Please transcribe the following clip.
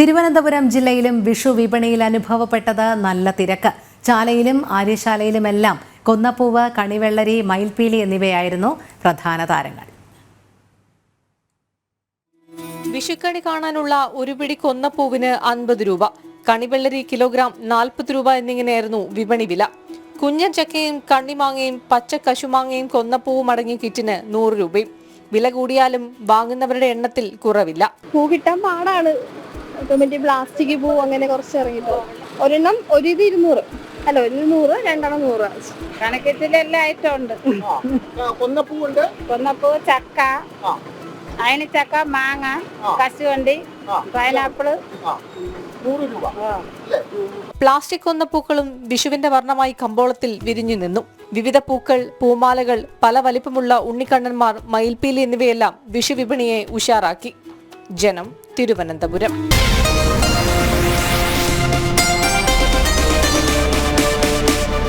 തിരുവനന്തപുരം ജില്ലയിലും വിഷു വിപണിയിൽ അനുഭവപ്പെട്ടത് നല്ല തിരക്ക്. ചാലയിലും ആര്യശാലയിലുമെല്ലാം കൊന്നപ്പൂവ്, കണിവെള്ളരി, മയിൽപീലി എന്നിവയായിരുന്നു പ്രധാന താരങ്ങൾ. വിഷുക്കണി കാണാനുള്ള ഒരു പിടി കൊന്നപ്പൂവിന് 50 രൂപ, കണിവെള്ളരി കിലോഗ്രാം 40 രൂപ എന്നിങ്ങനെയായിരുന്നു വിപണി വില. കുഞ്ഞൻ ചക്കയും കണ്ണിമാങ്ങയും പച്ച കശുമാങ്ങയും കൊന്നപ്പൂവും അടങ്ങിയ കിറ്റിന് 100 രൂപയും. വില കൂടിയാലും വാങ്ങുന്നവരുടെ എണ്ണത്തിൽ കുറവില്ല. പൂ കിട്ടാൻ പാടാണ്. പ്ലാസ്റ്റിക് പൂ അങ്ങനെ കുറച്ച് ഇറങ്ങിപ്പോ ഒരെണ്ണം 200, അല്ല 100, രണ്ടെണ്ണം 100. കണക്കത്തിലെല്ലാം ഐറ്റം ഉണ്ട്. കൊന്നപ്പൂ, ചക്ക, അയനിച്ചക്ക, മാങ്ങ, കശുവണ്ടി, പൈനാപ്പിള്. പ്ലാസ്റ്റിക് കൊന്നപ്പൂക്കളും വിഷുവിന്റെ വർണ്ണമായി കമ്പോളത്തിൽ വിരിഞ്ഞു നിന്നു. വിവിധ പൂക്കൾ, പൂമാലകൾ, പല വലിപ്പമുള്ള ഉണ്ണിക്കണ്ണന്മാർ, മയിൽപീലി എന്നിവയെല്ലാം വിഷു വിപണിയെ ഉഷാറാക്കി. ജനം, തിരുവനന്തപുരം.